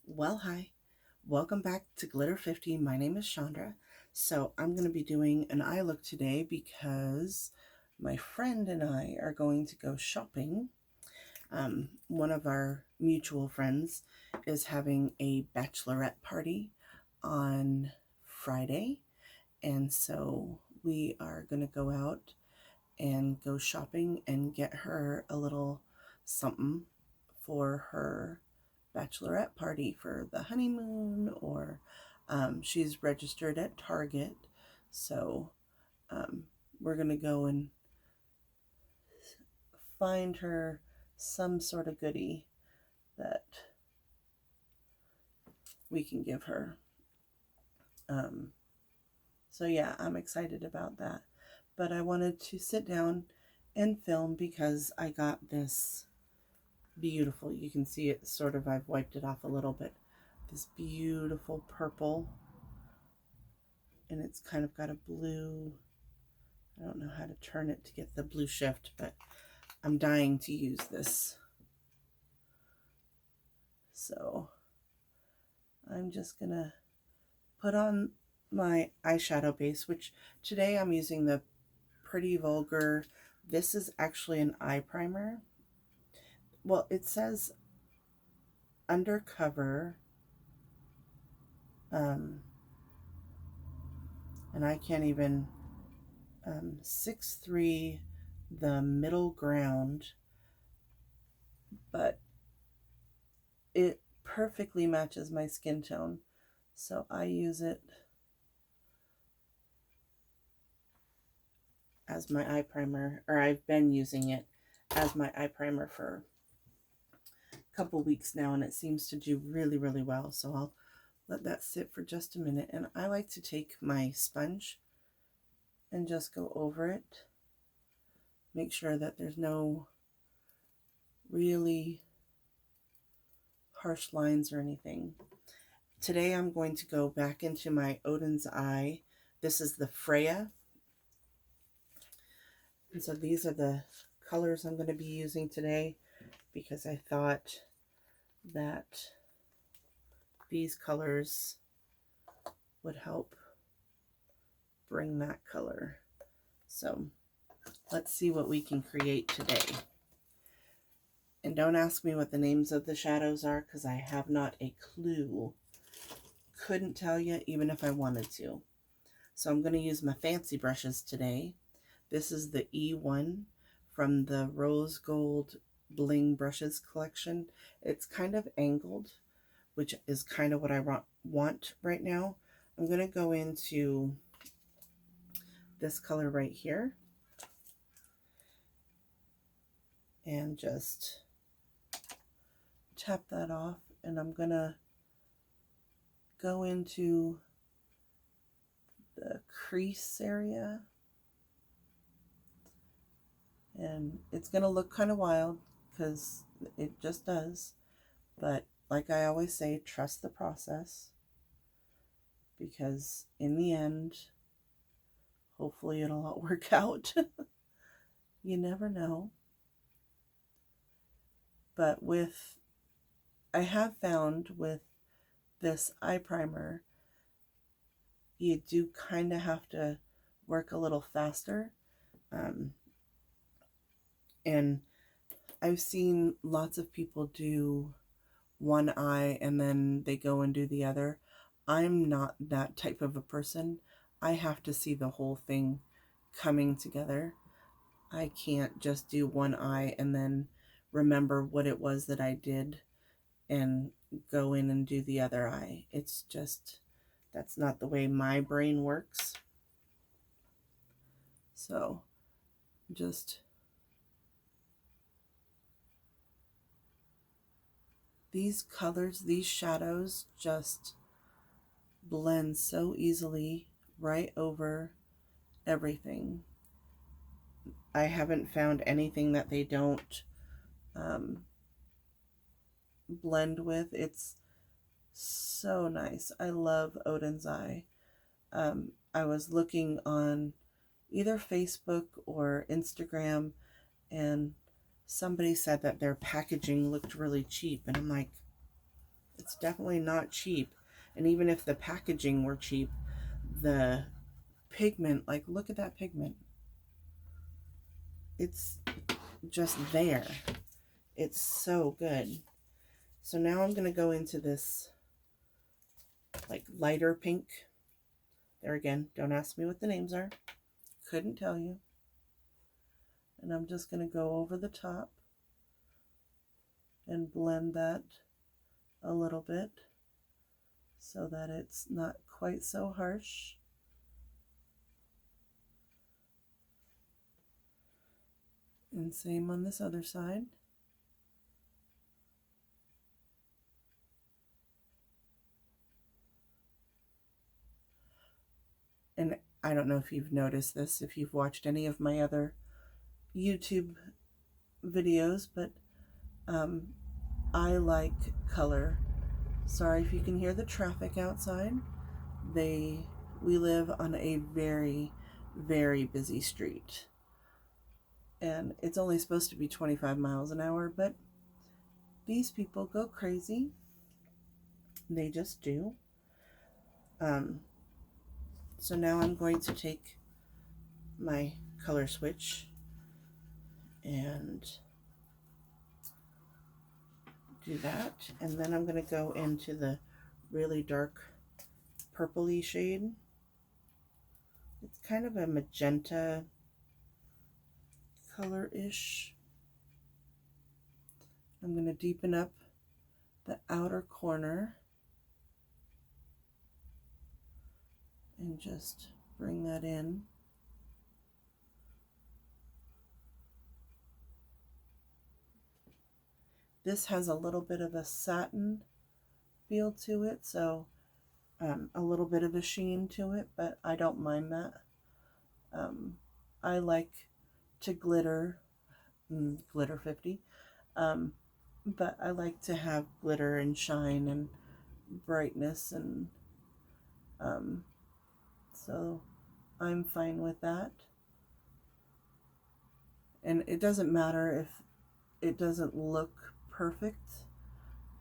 Well, hi. Welcome back to Glitter 50. My name is Chandra. So, I'm going to be doing an eye look today because my friend and I are going to go shopping. One of our mutual friends is having a bachelorette party on Friday. And so, we are going to go out and go shopping and get her a little something for her bachelorette party for the honeymoon, or she's registered at Target. So um, we're going to go and find her some sort of goodie that we can give her. Um, so yeah, I'm excited about that. But I wanted to sit down and film because I got this beautiful, you can see it sort of, I've wiped it off a little bit, this beautiful purple, and it's kind of got a blue, I don't know how to turn it to get the blue shift, but I'm dying to use this. So I'm just gonna put on my eyeshadow base, which today I'm using the Pretty Vulgar. This is actually an eye primer. Well, it says undercover, and I can't even, 6'3", the middle ground, but it perfectly matches my skin tone. So I use it as my eye primer, or I've been using it as my eye primer for a couple weeks now, and it seems to do really, really well. So I'll let that sit for just a minute. And I like to take my sponge and just go over it. Make sure that there's no really harsh lines or anything. Today I'm going to go back into my Oden's eye. This is the Freya. And so these are the colors I'm going to be using today because I thought that these colors would help bring that color. So let's see what we can create today. And don't ask me what the names of the shadows are because I have not a clue. Couldn't tell you even if I wanted to. So I'm going to use my fancy brushes today. This is the E1 from the Rose Gold Bling Brushes collection. It's kind of angled, which is kind of what I want right now. I'm going to go into this color right here and just tap that off, and I'm going to go into the crease area, and it's going to look kind of wild because it just does, but like I always say, trust the process, because in the end, hopefully it'll all work out. You never know. But I have found with this eye primer, you do kind of have to work a little faster. And I've seen lots of people do one eye and then they go and do the other. I'm not that type of a person. I have to see the whole thing coming together. I can't just do one eye and then remember what it was that I did and go in and do the other eye. It's just, that's not the way my brain works. So just these colors, these shadows just blend so easily right over everything. I haven't found anything that they don't blend with. It's so nice. I love Oden's eye. I was looking on either Facebook or Instagram, and somebody said that their packaging looked really cheap, and I'm like, It's definitely not cheap. And even if the packaging were cheap, the pigment, like look at that pigment. It's just there. It's so good. So now I'm going to go into this like lighter pink. There again, don't ask me what the names are. Couldn't tell you. And I'm just going to go over the top and blend that a little bit so that it's not quite so harsh. And same on this other side. And I don't know if you've noticed this, if you've watched any of my other YouTube videos, but I like color. Sorry if you can hear the traffic outside. We live on a very, very busy street. And it's only supposed to be 25 miles an hour, but these people go crazy. They just do. So now I'm going to take my color switch and do that. And then I'm going to go into the really dark purpley shade. It's kind of a magenta color-ish. I'm going to deepen up the outer corner and just bring that in. This has a little bit of a satin feel to it, so a little bit of a sheen to it, but I don't mind that. I like to glitter 50, but I like to have glitter and shine and brightness, and so I'm fine with that. And it doesn't matter if it doesn't look perfect,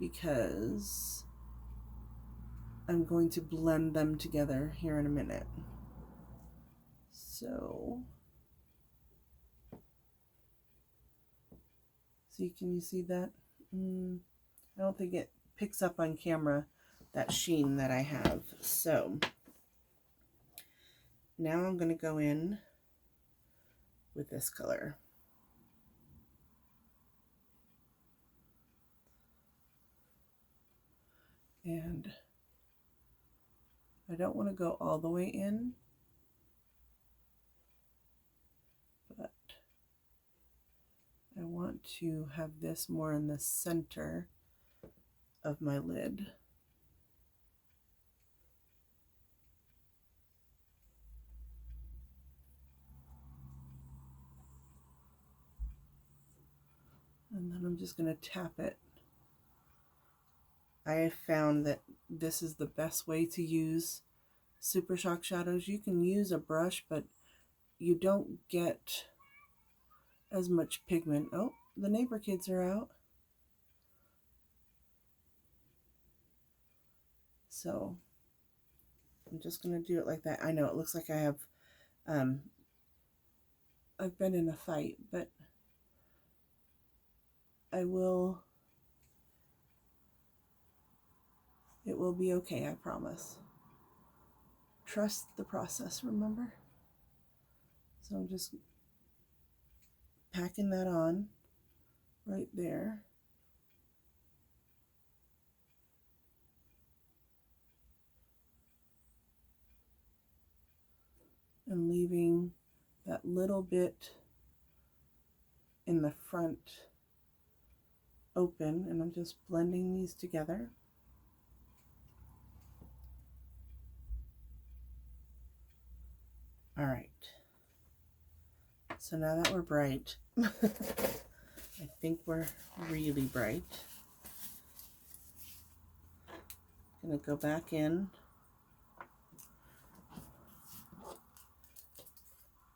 because I'm going to blend them together here in a minute. So can you see that? I don't think it picks up on camera, that sheen that I have. So now I'm going to go in with this color. And I don't want to go all the way in, but I want to have this more in the center of my lid. And then I'm just going to tap it. I have found that this is the best way to use Super Shock shadows. You can use a brush, but you don't get as much pigment. Oh, the neighbor kids are out. So I'm just going to do it like that. I know it looks like I have, I've been in a fight, but it will be okay, I promise. Trust the process, remember? So I'm just packing that on right there. And leaving that little bit in the front open, and I'm just blending these together. All right. So now that we're bright, I think we're really bright. I'm gonna go back in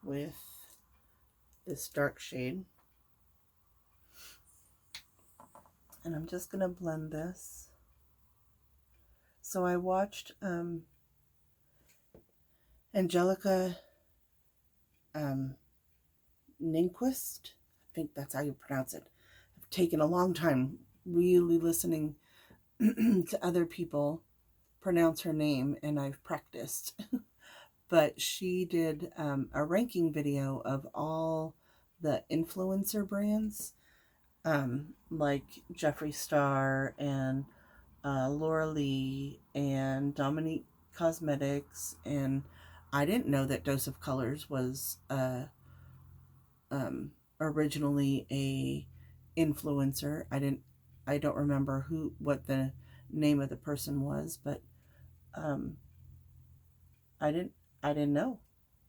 with this dark shade, and I'm just gonna blend this So I watched Angelica Ninquist. I think that's how you pronounce it. I've taken a long time really listening to other people pronounce her name, and I've practiced. But she did a ranking video of all the influencer brands, like Jeffree Star and Laura Lee and Dominique Cosmetics, and I didn't know that Dose of Colors was originally a influencer. I don't remember what the name of the person was, but um, I didn't I didn't know.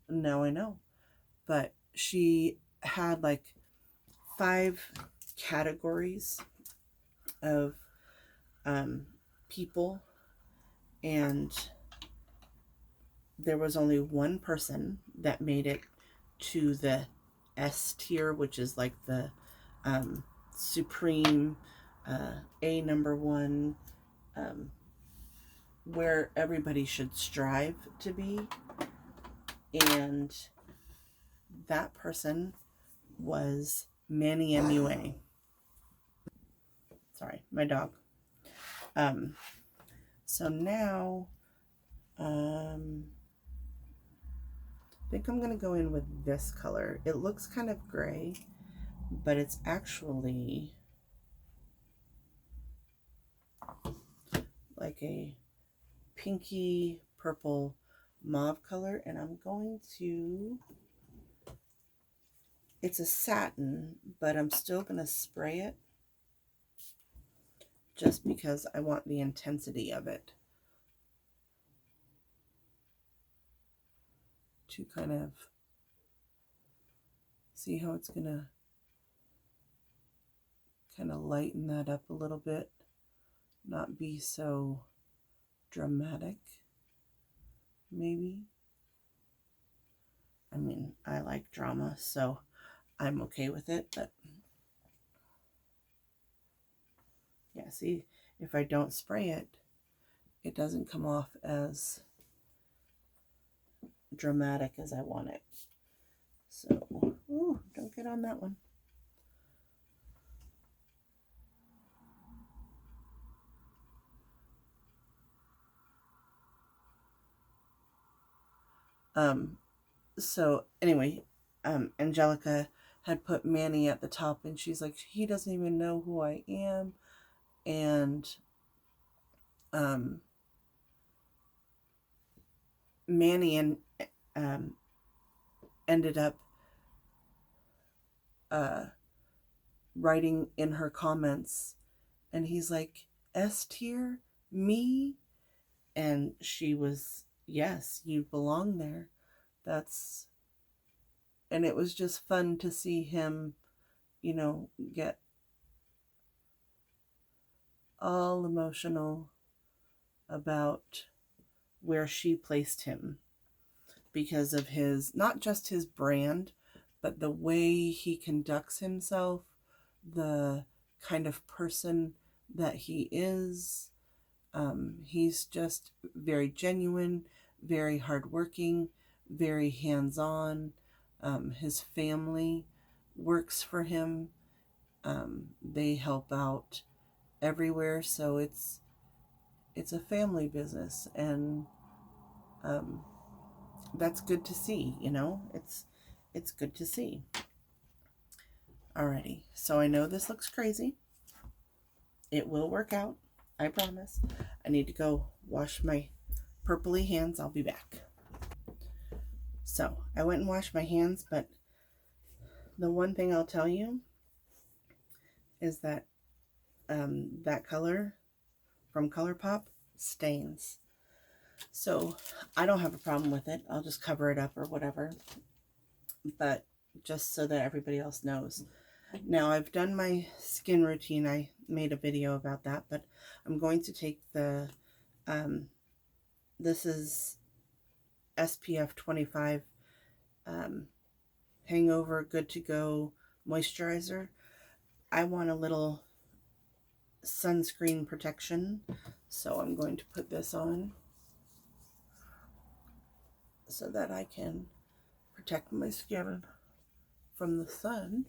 Now I know. But she had like 5 categories of um, people, and there was only one person that made it to the S tier, which is like the supreme A number one, where everybody should strive to be. And that person was Manny MUA. Sorry, my dog. So now I think I'm going to go in with this color. It looks kind of gray, but it's actually like a pinky purple mauve color, and I'm going to, it's a satin, but I'm still going to spray it just because I want the intensity of it to kind of see how it's going to kind of lighten that up a little bit, not be so dramatic, maybe. I mean, I like drama, so I'm okay with it, but yeah, see, if I don't spray it, it doesn't come off as dramatic as I want it. So, ooh, don't get on that one. So anyway, Angelica had put Manny at the top, and she's like, he doesn't even know who I am. And Manny ended up writing in her comments, and he's like, S tier, me? And she was, yes, you belong there. That's, and it was just fun to see him, you know, get all emotional about where she placed him because of his, not just his brand, but the way he conducts himself, the kind of person that he is. He's just very genuine, very hardworking, very hands-on. His family works for him. They help out everywhere, so it's a family business, and that's good to see. You know, it's good to see. Alrighty, so I know this looks crazy. It will work out, I promise. I need to go wash my purpley hands. I'll be back. So I went and washed my hands, but the one thing I'll tell you is that that color from ColourPop stains. So I don't have a problem with it. I'll just cover it up or whatever. But just so that everybody else knows. Now I've done my skin routine. I made a video about that, but I'm going to take the, this is SPF 25 Hangover Good to Go moisturizer. I want a little sunscreen protection, So I'm going to put this on so that I can protect my skin from the sun.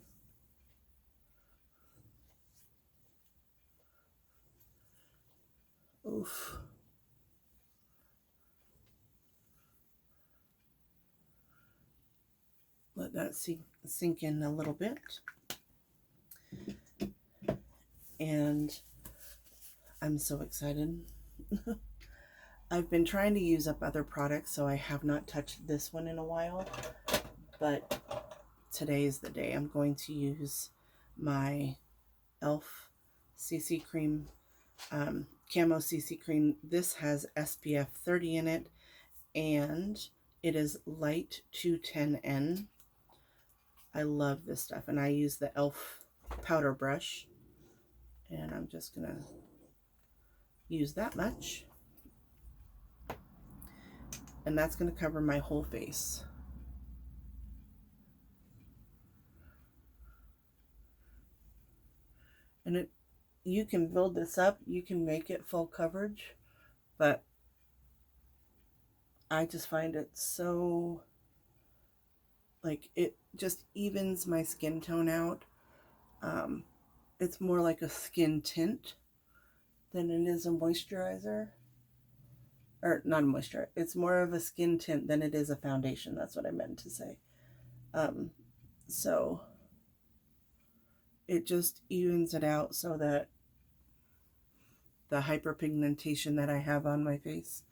Oof. Let that sink in a little bit. And I'm so excited. I've been trying to use up other products, so I have not touched this one in a while. But today is the day. I'm going to use my e.l.f. CC cream, Camo CC cream. This has SPF 30 in it, and it is light 210N. I love this stuff, and I use the e.l.f. powder brush, and I'm just gonna use that much, and that's gonna cover my whole face. And you can build this up, you can make it full coverage, but I just find it so, like, it just evens my skin tone out. It's more like a skin tint than it is a moisturizer. Or not a moisturizer, it's more of a skin tint than it is a foundation. That's what I meant to say. So it just evens it out so that the hyperpigmentation that I have on my face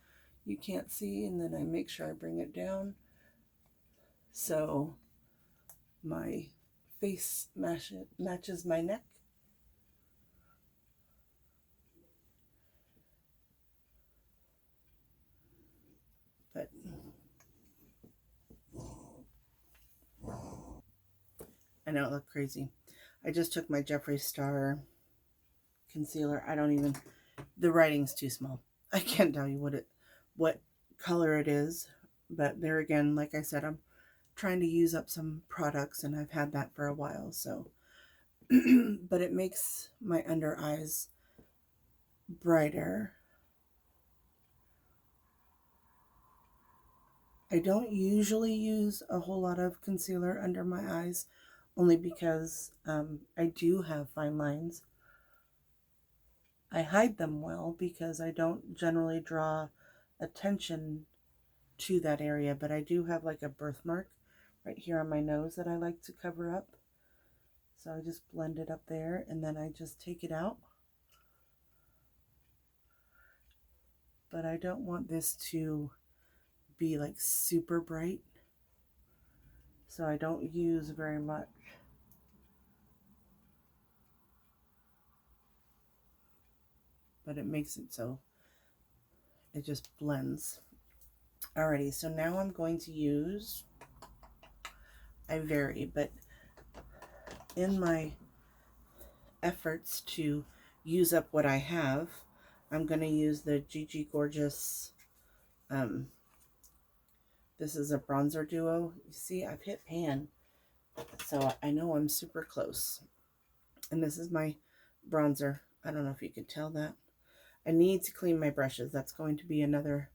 you can't see, and then I make sure I bring it down so my face matches my neck. But I know it looked crazy. I just took my Jeffree Star concealer. The writing's too small. I can't tell you what color it is, but there again, like I said, I'm trying to use up some products, and I've had that for a while, so but it makes my under eyes brighter. I don't usually use a whole lot of concealer under my eyes, only because I do have fine lines. I hide them well because I don't generally draw attention to that area, but I do have like a birthmark right here on my nose that I like to cover up. So I just blend it up there, and then I just take it out. But I don't want this to be like super bright, so I don't use very much. But it makes it so it just blends. Alrighty, so now I'm going to use, I vary, but in my efforts to use up what I have, I'm going to use the GiGi Gorgeous, this is a bronzer duo. You see, I've hit pan, so I know I'm super close. And this is my bronzer. I don't know if you could tell that. I need to clean my brushes. That's going to be another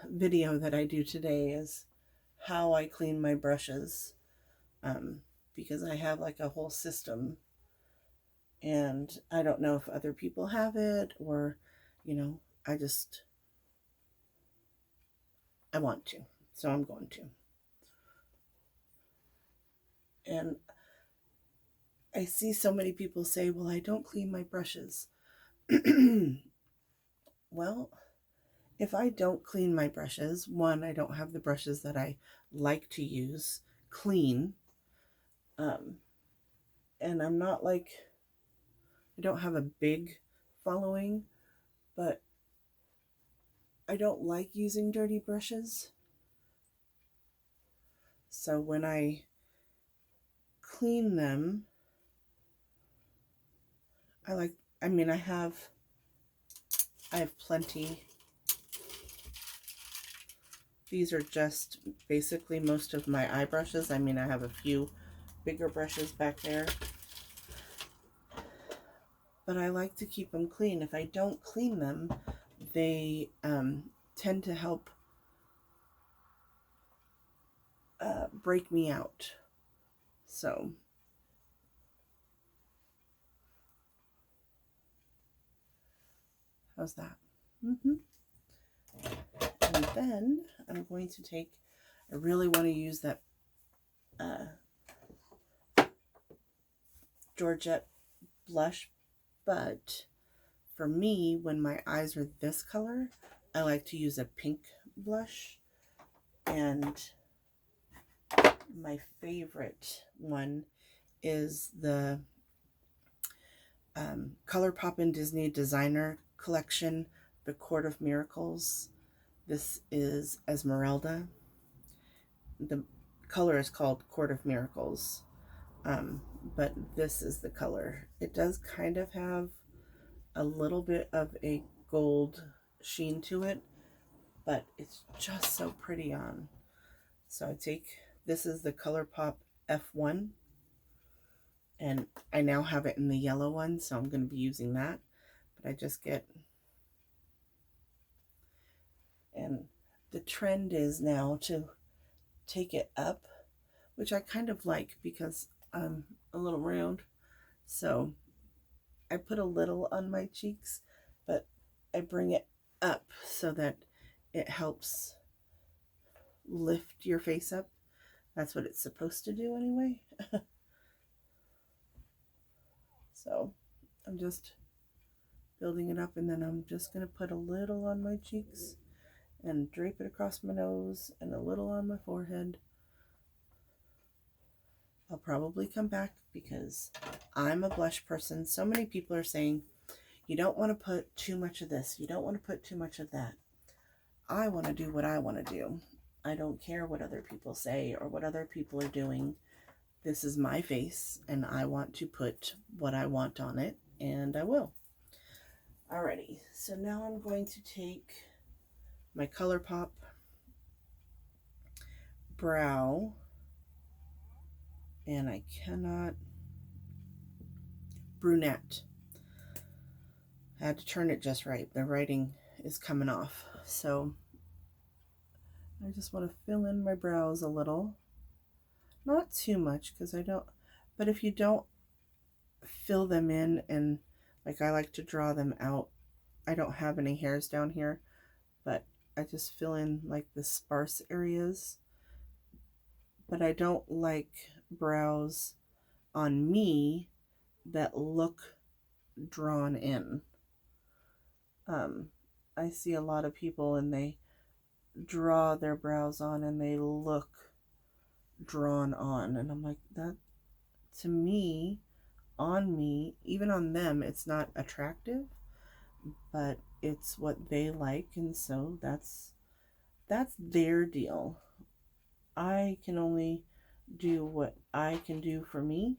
video that I do today, is how I clean my brushes, because I have like a whole system, and I don't know if other people have it, or I want to, so I'm going to. And I see so many people say, well, I don't clean my brushes. Well, if I don't clean my brushes, one, I don't have the brushes that I like to use clean. And I'm not like, I don't have a big following, but I don't like using dirty brushes. So when I clean them, I have plenty. These are just basically most of my eye brushes. I have a few bigger brushes back there. but I like to keep them clean. If I don't clean them, they tend to help break me out. So how's that? And then I'm going to take, I really want to use that Georgette blush, but for me, when my eyes are this color, I like to use a pink blush. And my favorite one is the ColourPop Disney Designer collection, the Court of Miracles. This is Esmeralda. The color is called Court of Miracles, but this is the color. It does kind of have a little bit of a gold sheen to it, but it's just so pretty on. So I take, this is the ColourPop F1, and I now have it in the yellow one, so I'm going to be using that. But I just get, and the trend is now to take it up, which I kind of like because I'm a little round. So I put a little on my cheeks, but I bring it up so that it helps lift your face up. That's what it's supposed to do anyway. So I'm just building it up, and then I'm just going to put a little on my cheeks and drape it across my nose and a little on my forehead. I'll probably come back because I'm a blush person. So many people are saying, you don't want to put too much of this. You don't want to put too much of that. I want to do what I want to do. I don't care what other people say or what other people are doing. This is my face, and I want to put what I want on it, and I will. Alrighty, so now I'm going to take my ColourPop brow, and I cannot, brunette. I had to turn it just right. The writing is coming off. So I just want to fill in my brows a little. Not too much because I don't, but if you don't fill them in, and like I like to draw them out, I don't have any hairs down here, but I just fill in like the sparse areas. But I don't like brows on me that look drawn in. I see a lot of people and they draw their brows on and they look drawn on, and I'm like, that to me, on me, even on them, it's not attractive, but it's what they like, and so that's their deal. I can only do what I can do for me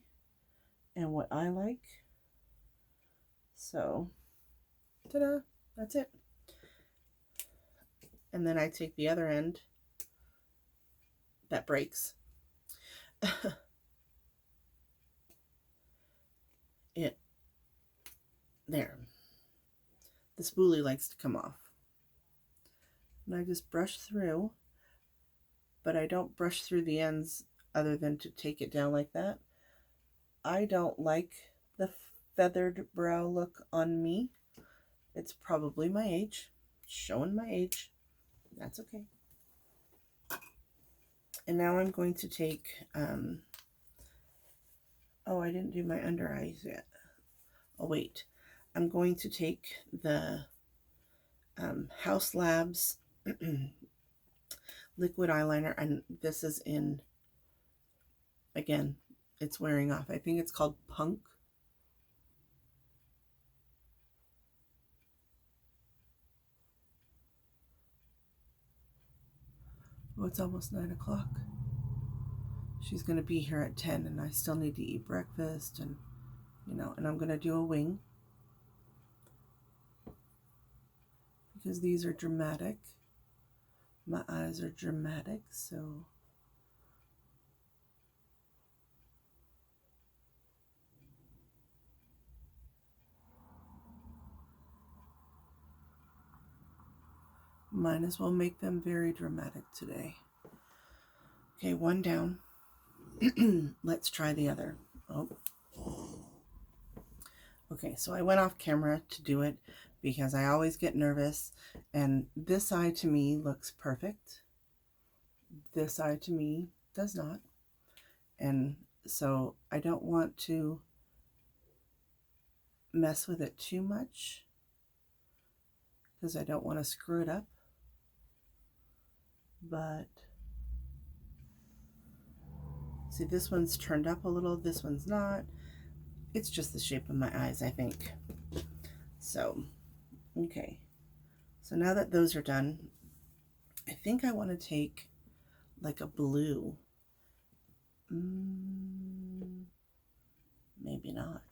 and what I like. So ta-da, that's it. And then I take the other end that breaks. It there. The spoolie likes to come off. And I just brush through, but I don't brush through the ends other than to take it down like that. I don't like the feathered brow look on me. It's probably my age, showing my age. That's okay. And now I'm going to take, oh, I didn't do my under eyes yet. Oh, wait. I'm going to take the Haus Labs liquid eyeliner, and this is in, again, it's wearing off. I think it's called Punk. Oh, it's almost 9 o'clock. She's going to be here at 10, and I still need to eat breakfast, and, you know, and I'm going to do a wing because these are dramatic. My eyes are dramatic, so Might as well make them very dramatic today. Okay, one down. Let's try the other. Oh. Okay, so I went off camera to do it because I always get nervous, and this eye to me looks perfect. This eye to me does not. And so I don't want to mess with it too much because I don't want to screw it up. But see, this one's turned up a little, this one's not. It's just the shape of my eyes, I think. So, okay. So now that those are done, I think I want to take like a blue. Maybe not.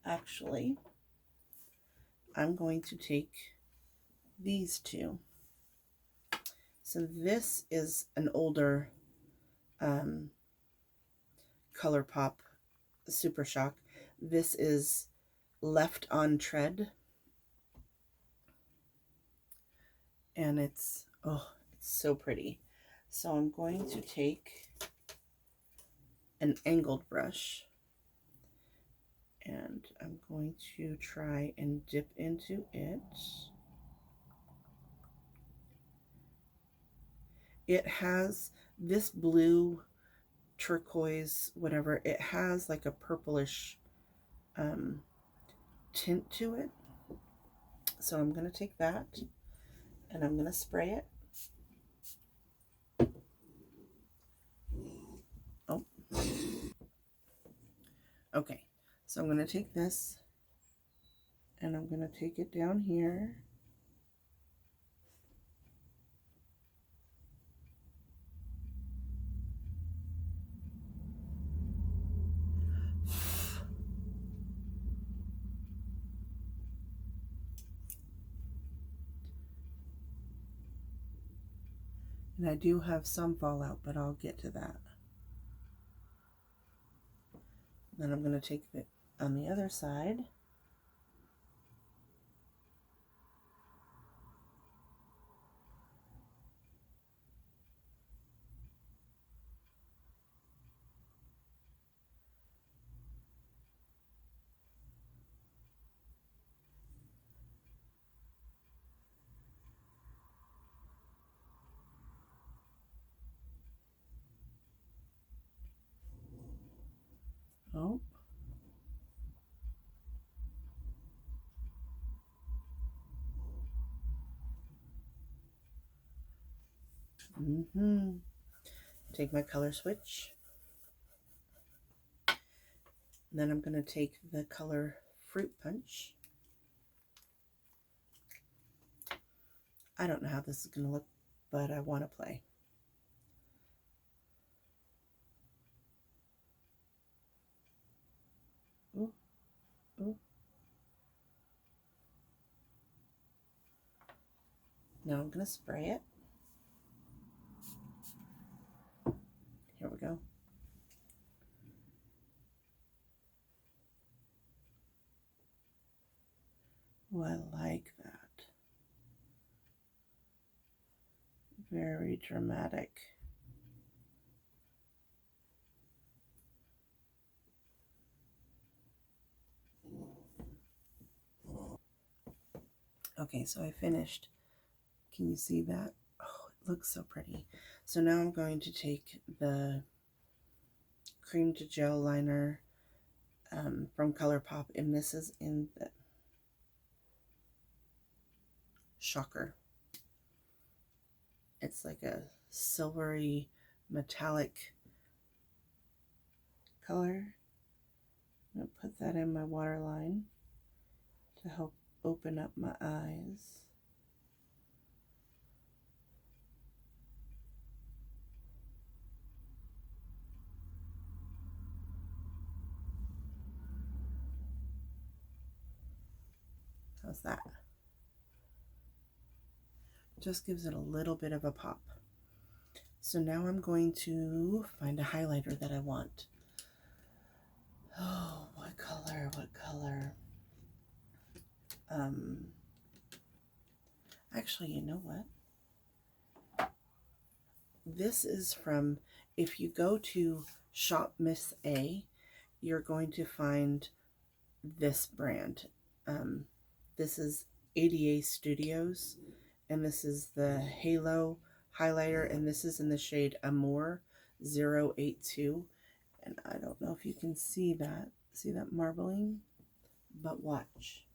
Actually, I'm going to take these two. So this is an older ColourPop Super Shock. This is Left on Tread. And it's, oh, it's so pretty. So I'm going to take an angled brush and I'm going to try and dip into it. It has this blue, turquoise, whatever, it has like a purplish tint to it. So I'm going to take that and I'm going to spray it. Oh. Okay, so I'm going to take this and I'm going to take it down here. And I do have some fallout, but I'll get to that. Then I'm going to take it on the other side. Oh. Take my color switch. And then I'm going to take the color Fruit Punch. I don't know how this is going to look, but I want to play. Ooh, ooh. Now I'm going to spray it. Here we go. Oh, I like that. Very dramatic. Okay, so I finished. Can you see that? Oh, it looks so pretty. So now I'm going to take the cream to gel liner from ColourPop, and this is in the Shocker. It's like a silvery metallic color. I'm going to put that in my waterline to help open up my eyes. How's that? Just gives it a little bit of a pop. So now I'm going to find a highlighter that I want. Oh, what color? What color? Actually, you know what? This is from, if you go to Shop Miss A, you're going to find this brand. This is ADA Studios, and this is the Halo highlighter, and this is in the shade Amore 082. And I don't know if you can see that marbling, but watch.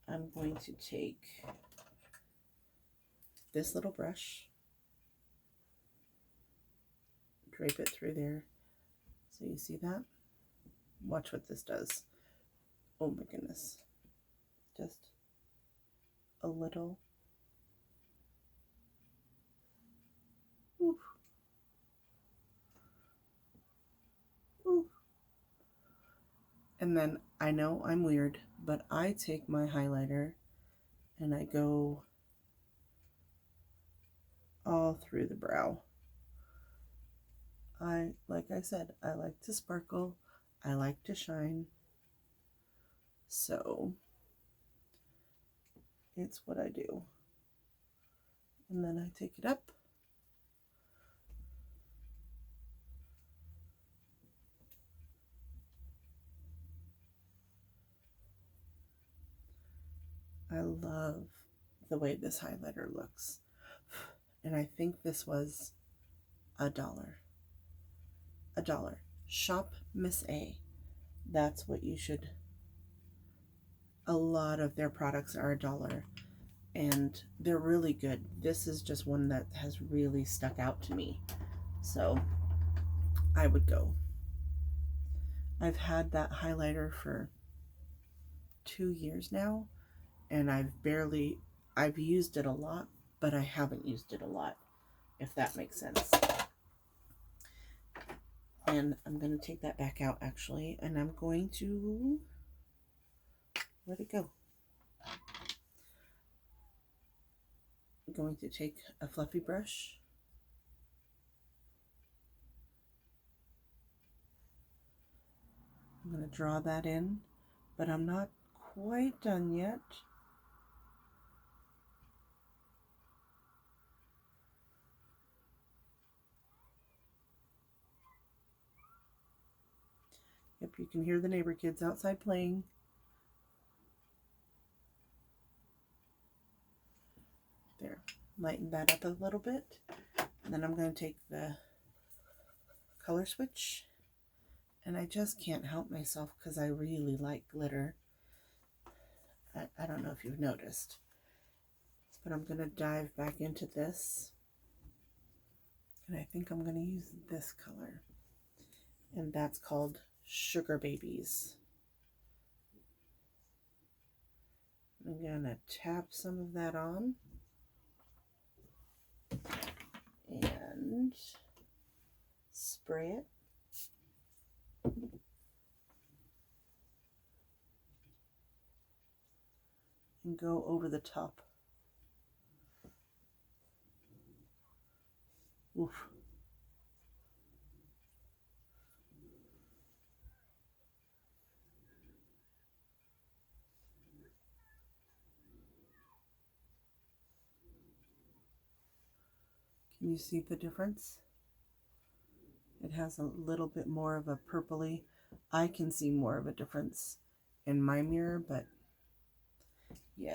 I'm going to take this little brush, drape it through there. So you see that? Watch what this does. Oh my goodness. Just a little. Oof. Oof. And then I know I'm weird, but I take my highlighter and I go all through the brow. Like I said, I like to sparkle. I like to shine. So it's what I do. And then I take it up. I love the way this highlighter looks. And I think this was $1. $1. Shop Miss A. That's what you should. A lot of their products are $1, and they're really good. This is just one that has really stuck out to me. So I would go. I've had that highlighter for 2 years now, and I've used it a lot, but I haven't used it a lot, if that makes sense. And I'm going to take that back out actually, and I'm going to, where'd it go? I'm going to take a fluffy brush. I'm going to draw that in, but I'm not quite done yet. Yep, you can hear the neighbor kids outside playing. There, lighten that up a little bit. And then I'm going to take the color switch. And I just can't help myself because I really like glitter. I don't know if you've noticed. But I'm going to dive back into this. And I think I'm going to use this color. And that's called Sugar Babies. I'm going to tap some of that on. And spray it. And go over the top. Oof. Can you see the difference? It has a little bit more of a purpley. I can see more of a difference in my mirror, but yeah,